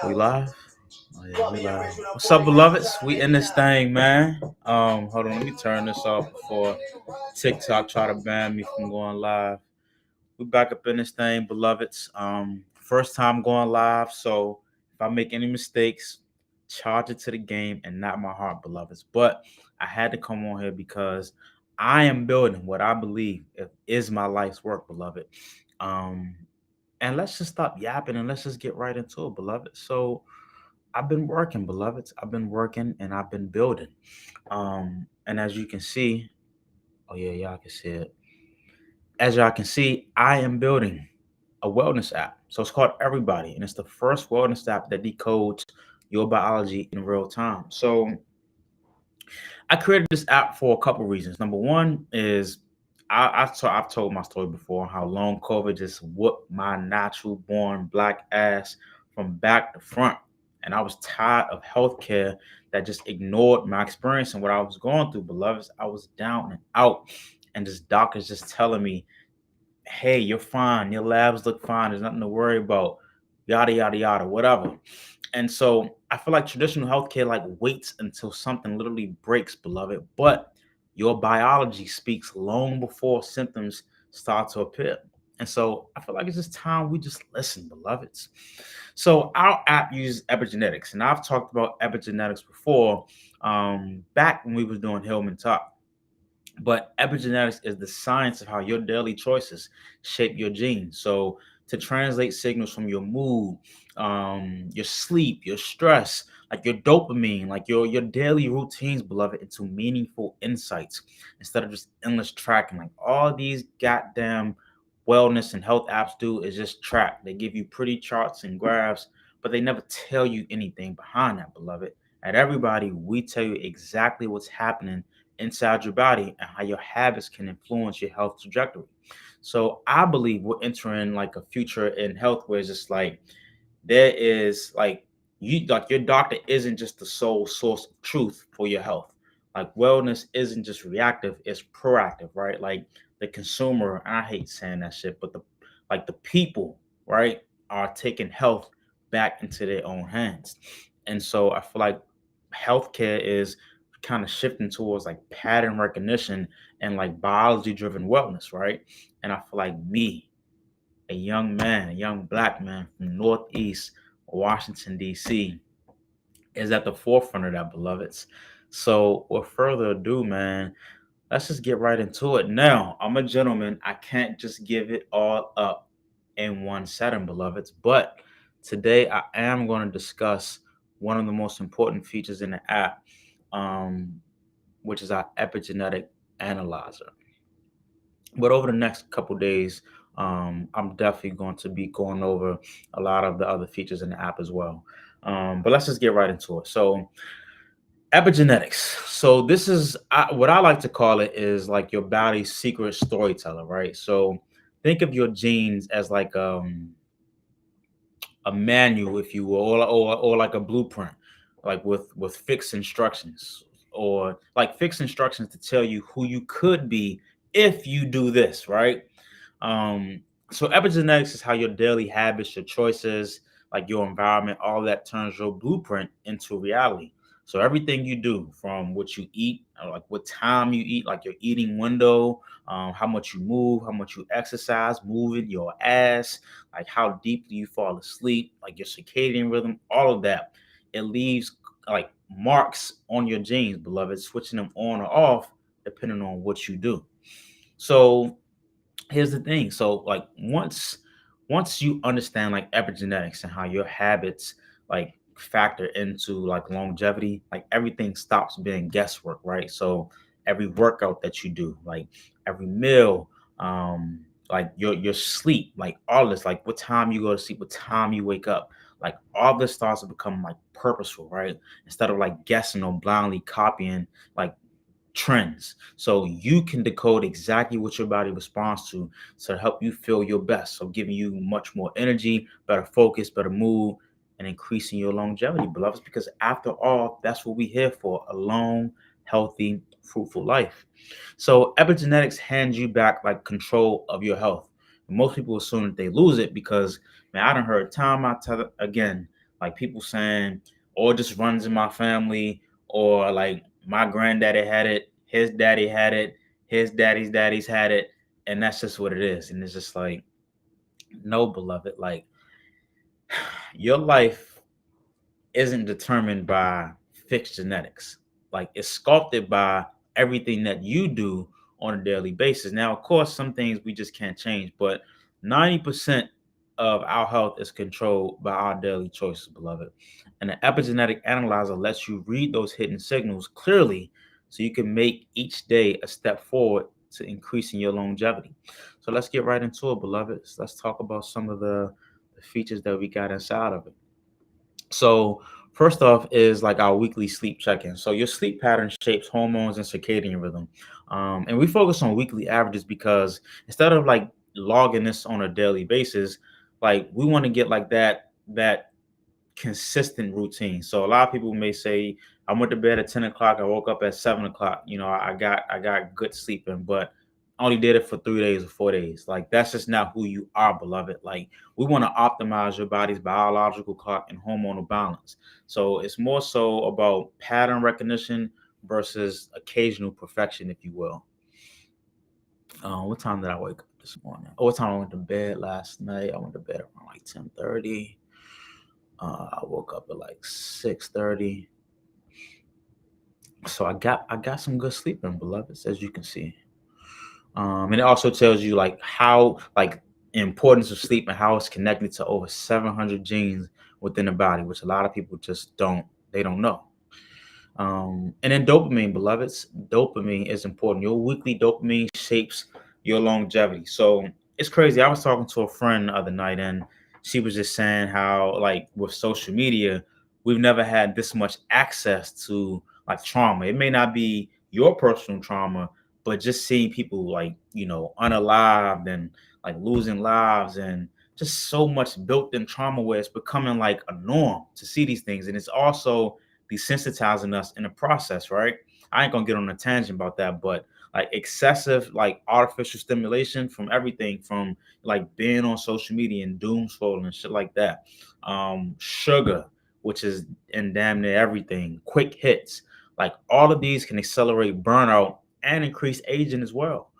We live? Oh yeah, we live. What's up, beloveds? We in this thing, man. Hold on, let me turn this off before TikTok try to ban me from going live. We back up in this thing, beloveds. First time going live, so if I make any mistakes, charge it to the game and not my heart, beloveds. But I had to come on here because I am building what I believe is my life's work, beloved. Um, and let's just stop yapping and let's just get right into it, beloved. So I've been working, beloveds. I've been working and I've been building. And as you can see, oh yeah, y'all can see it. As y'all can see, I am building a wellness app. So it's called Everybody, and it's the first wellness app that decodes your biology in real time. So I created this app for a couple reasons. Number one is I've told my story before how long COVID just whooped my natural born black ass from back to front. And I was tired of healthcare that just ignored my experience and what I was going through, beloveds. I was down and out. And this doctor's just telling me, hey, you're fine. Your labs look fine. There's nothing to worry about. Yada, yada, yada, whatever. And so I feel like traditional healthcare like waits until something literally breaks, beloved. But your biology speaks long before symptoms start to appear. And so I feel like it's just time we just listen, beloveds. So our app uses epigenetics, and I've talked about epigenetics before, back when we was doing Hillman Talk. But epigenetics is the science of how your daily choices shape your genes. So to translate signals from your mood, your sleep, your stress, like your dopamine, like your daily routines, beloved, into meaningful insights instead of just endless tracking. Like all these goddamn wellness and health apps do is just track. They give you pretty charts and graphs, but they never tell you anything behind that, beloved. At Everybody, we tell you exactly what's happening inside your body and how your habits can influence your health trajectory. So I believe we're entering like a future in health where it's just like there is like your doctor isn't just the sole source of truth for your health. Like wellness isn't just reactive, it's proactive, right? Like the consumer, and I hate saying that shit, but the people, right, are taking health back into their own hands. And so I feel like healthcare is kind of shifting towards like pattern recognition and like biology driven wellness, right? And I feel like me, a young man, a young black man from Northeast Washington, D.C., is at the forefront of that, beloveds. So, with further ado, man, let's just get right into it. Now, I'm a gentleman. I can't just give it all up in one setting, beloveds. But today, I am going to discuss one of the most important features in the app, um, which is our epigenetic analyzer. But over the next couple days, I'm definitely going to be going over a lot of the other features in the app as well. But let's just get right into it. So, epigenetics. So, this is what I like to call it is like your body's secret storyteller, right? So, think of your genes as like a manual, if you will, or like a blueprint, like with fixed instructions, or like fixed instructions to tell you who you could be if you do this, right? So epigenetics is how your daily habits, your choices, like your environment, all that turns your blueprint into reality. So everything you do, from what you eat, like what time you eat, like your eating window, how much you move, how much you exercise, moving your ass, like how deeply you fall asleep, like your circadian rhythm, all of that, it leaves like marks on your genes, beloved, switching them on or off depending on what you do. So here's the thing. So like once you understand like epigenetics and how your habits like factor into like longevity, like everything stops being guesswork, right? So every workout that you do, like every meal, like your sleep, like all this, like what time you go to sleep, what time you wake up, like all this starts to become like purposeful, right? Instead of like guessing or blindly copying like trends. So you can decode exactly what your body responds to help you feel your best. So giving you much more energy, better focus, better mood, and increasing your longevity, beloveds, because after all, that's what we're here for, a long, healthy, fruitful life. So epigenetics hands you back like control of your health. Most people assume that they lose it because, man, I done heard time out again, like people saying, or just runs in my family, or like my granddaddy had it, his daddy had it, his daddy's had it, and that's just what it is. And it's just like, no, beloved, like your life isn't determined by fixed genetics. Like it's sculpted by everything that you do on a daily basis. Now, of course, some things we just can't change, but 90% of our health is controlled by our daily choices, beloved. And the epigenetic analyzer lets you read those hidden signals clearly so you can make each day a step forward to increasing your longevity. So let's get right into it, beloveds. Let's talk about some of the features that we got inside of it. So first off is like our weekly sleep check-in. So your sleep pattern shapes hormones and circadian rhythm. And we focus on weekly averages because instead of like logging this on a daily basis, like we want to get like that consistent routine. So a lot of people may say, I went to bed at 10 o'clock, I woke up at 7 o'clock. I got good sleeping, but I only did it for 3 days or 4 days. Like that's just not who you are, beloved. Like we want to optimize your body's biological clock and hormonal balance. So it's more so about pattern recognition versus occasional perfection, if you will. What time did I wake up this morning? Oh, what time I went to bed last night? I went to bed around like 10:30. I woke up at like 6:30. So I got some good sleeping, beloveds, as you can see. And it also tells you like how like importance of sleep and how it's connected to over 700 genes within the body, which a lot of people just don't know. And then dopamine, beloveds. Dopamine is important. Your weekly dopamine shapes your longevity. So it's crazy. I was talking to a friend the other night, and she was just saying how, like, with social media, we've never had this much access to like trauma. It may not be your personal trauma, but just seeing people like, unalived and like losing lives and just so much built in trauma where it's becoming like a norm to see these things. And it's also desensitizing us in the process, right? I ain't gonna get on a tangent about that, but like excessive, like artificial stimulation from everything from like being on social media and doom scrolling and shit like that. Sugar, which is in damn near everything, quick hits, like all of these can accelerate burnout and increase aging as well.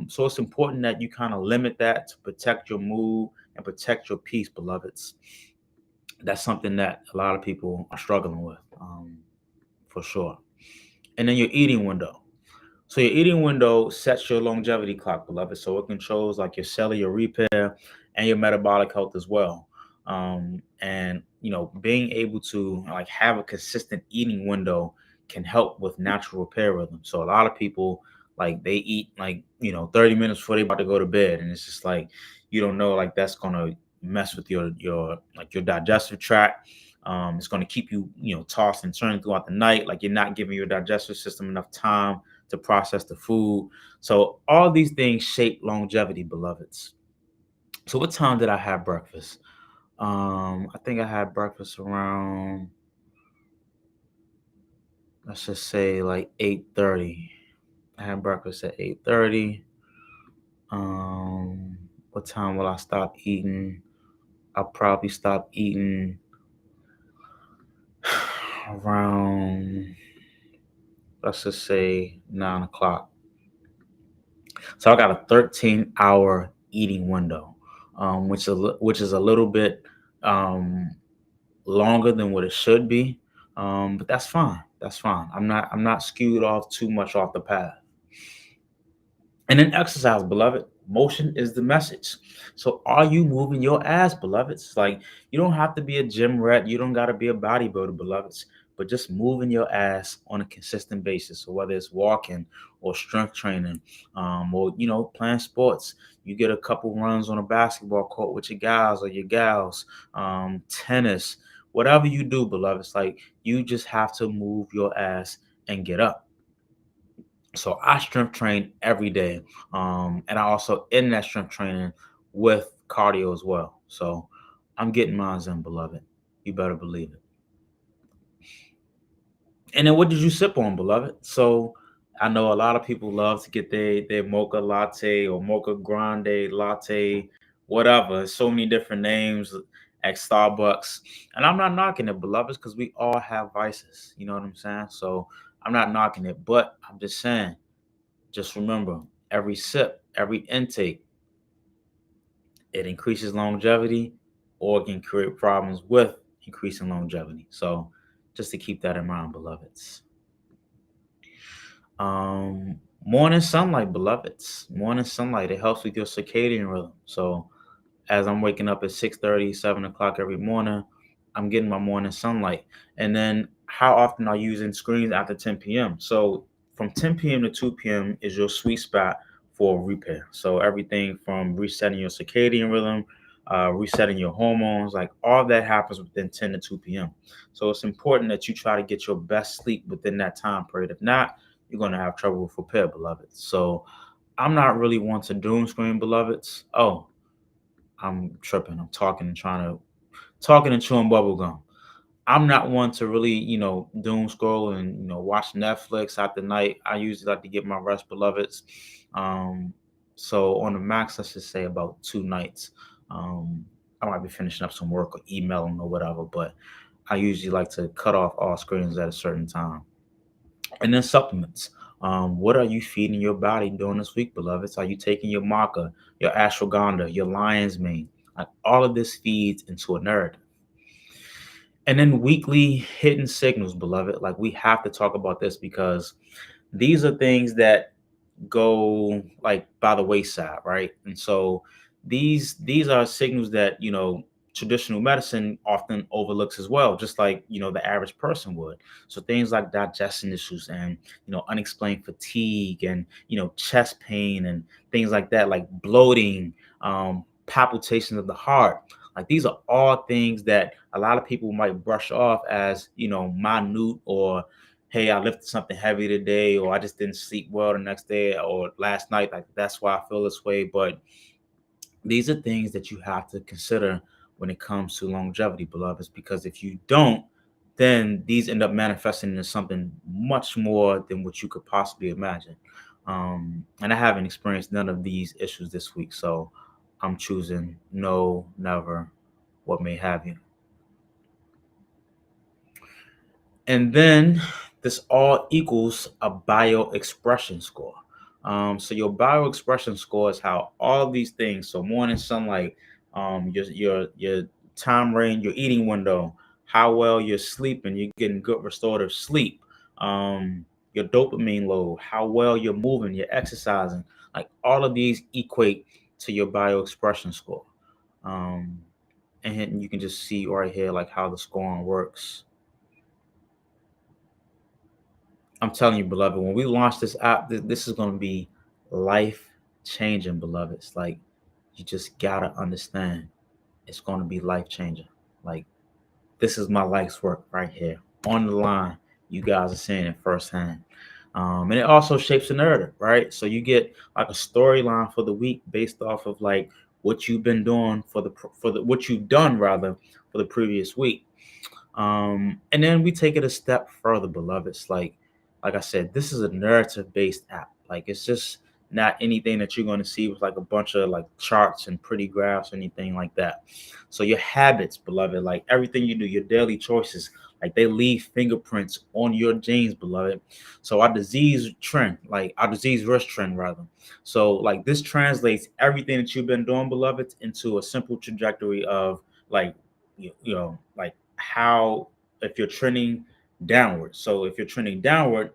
So it's important that you kind of limit that to protect your mood and protect your peace, beloveds. That's something that a lot of people are struggling with, for sure. And then your eating window. So your eating window sets your longevity clock, beloved. So it controls like your cellular repair and your metabolic health as well. And being able to like have a consistent eating window can help with natural repair rhythm. So a lot of people like they eat like 30 minutes before they about to go to bed, and it's just like you don't know like that's gonna mess with your like your digestive tract. It's gonna keep you tossed and turning throughout the night. Like you're not giving your digestive system enough time to process the food. So all these things shape longevity, beloveds. So what time did I have breakfast? I think I had breakfast around, let's just say like 8:30. I had breakfast at 8:30. What time will I stop eating? I'll probably stop eating around, let's just say 9 o'clock. So I got a 13-hour eating window, which is a little bit um, longer than what it should be, but that's fine. That's fine. I'm not skewed off too much off the path. And then exercise, beloved. Motion is the message. So are you moving your ass, beloveds? Like you don't have to be a gym rat. You don't got to be a bodybuilder, beloveds. But just moving your ass on a consistent basis. So whether it's walking or strength training, or playing sports, you get a couple runs on a basketball court with your guys or your gals, tennis, whatever you do, beloveds. Like you just have to move your ass and get up. So I strength train every day. And I also in that strength training with cardio as well. So I'm getting mine in, beloved. You better believe it. And then what did you sip on, beloved? So I know a lot of people love to get their mocha latte or mocha grande latte, whatever. So many different names at Starbucks. And I'm not knocking it, beloveds, because we all have vices. You know what I'm saying? So I'm not knocking it, but I'm just saying, just remember every sip, every intake, it increases longevity or can create problems with increasing longevity. So just to keep that in mind, beloveds. Morning sunlight, beloveds. Morning sunlight. It helps with your circadian rhythm. So as I'm waking up at 6:30, 7 o'clock every morning, I'm getting my morning sunlight. And then how often are you using screens after 10 p.m.? So from 10 p.m. to 2 p.m. is your sweet spot for repair. So everything from resetting your circadian rhythm, resetting your hormones, like all that happens within 10 to 2 p.m. So it's important that you try to get your best sleep within that time period. If not, you're going to have trouble with repair, beloveds. So I'm not really one to doom screen, beloveds. Oh, I'm tripping. I'm talking and chewing bubble gum. I'm not one to really, doom scroll and watch Netflix after night. I usually like to get my rest, beloveds. Um, so on the max, let's just say about 2 nights. Um, I might be finishing up some work or emailing or whatever, but I usually like to cut off all screens at a certain time. And then supplements. What are you feeding your body during this week, beloveds? Are you taking your maca, your ashwagandha, your lion's mane? Like all of this feeds into a narrative. And then weekly hidden signals, beloved. Like we have to talk about this because these are things that go like by the wayside, right? And so these are signals that traditional medicine often overlooks as well, just like the average person would. So things like digestion issues and unexplained fatigue and chest pain and things like that, like bloating, palpitations of the heart. Like these are all things that a lot of people might brush off as minute, or hey, I lifted something heavy today, or I just didn't sleep well the next day or last night. Like that's why I feel this way. But these are things that you have to consider when it comes to longevity, beloveds, because if you don't, then these end up manifesting into something much more than what you could possibly imagine. And I haven't experienced none of these issues this week. So I'm choosing no, never, what may have you. And then this all equals a bio expression score. So your bio expression score is how all these things, so morning sunlight, your time range, your eating window, how well you're sleeping, you're getting good restorative sleep, your dopamine load, how well you're moving, you're exercising, like all of these equate to your bio expression score. Um, and you can just see right here like how the scoring works. I'm telling you, beloved, when we launch this app, this is going to be life changing, beloved. It's like you just gotta understand it's going to be life changing. Like this is my life's work right here on the line. You guys are seeing it firsthand. And it also shapes the narrative, right? So you get like a storyline for the week based off of like what you've been doing for the what you've done rather for the previous week. And then we take it a step further, beloveds. Like I said, this is a narrative-based app. Like it's just not anything that you're going to see with like a bunch of like charts and pretty graphs or anything like that. So your habits, beloved, like everything you do, your daily choices, like they leave fingerprints on your genes, beloved. So our disease risk trend rather. So like this translates everything that you've been doing, beloved, into a simple trajectory of like like how if you're trending downward. So if you're trending downward,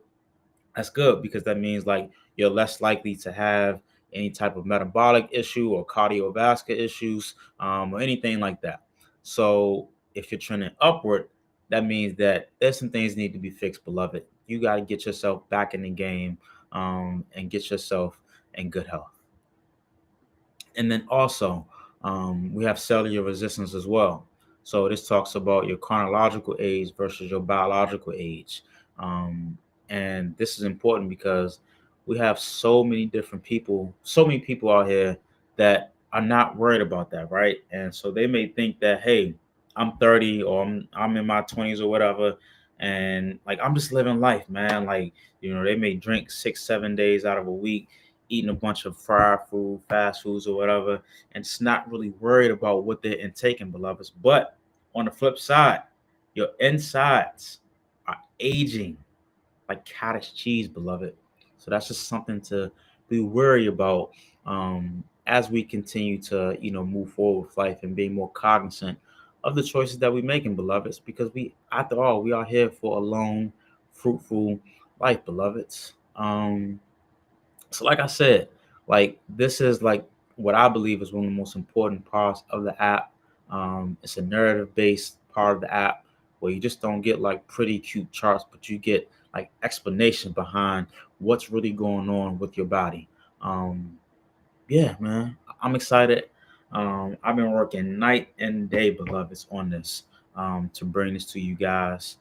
that's good because that means like you're less likely to have any type of metabolic issue or cardiovascular issues, or anything like that. So if you're trending upward, that means that there's some things need to be fixed, beloved. You got to get yourself back in the game, and get yourself in good health. And then also, we have cellular resistance as well. So this talks about your chronological age versus your biological age. Um, and this is important because we have so many people out here that are not worried about that, right? And so they may think that, hey, I'm 30 or I'm in my 20s or whatever, And like I'm just living life, man. Like, they may drink 6, 7 days out of a week, eating a bunch of fried food, fast foods, or whatever, and it's not really worried about what they're intaking, beloveds. But on the flip side, your insides are aging like cottage cheese, beloved. So that's just something to be worried about, as we continue to, move forward with life and being more cognizant of the choices that we're making, beloveds, because after all, we are here for a long, fruitful life, beloveds. So like I said, like this is like what I believe is one of the most important parts of the app. It's a narrative based part of the app where you just don't get like pretty cute charts, but you get like explanation behind what's really going on with your body. Um, yeah, man, I'm excited. I've been working night and day, beloveds, on this, to bring this to you guys.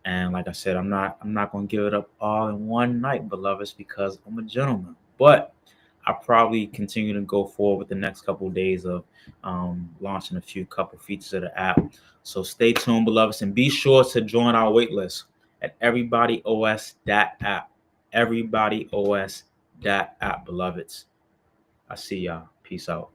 And like I said, I'm not gonna give it up all in one night, beloveds, because I'm a gentleman. But I probably continue to go forward with the next couple of days of, launching a few couple features of the app. So stay tuned, beloveds, and be sure to join our wait list at everybodyos.app. Everybodyos.app, beloveds. I see y'all. Peace out.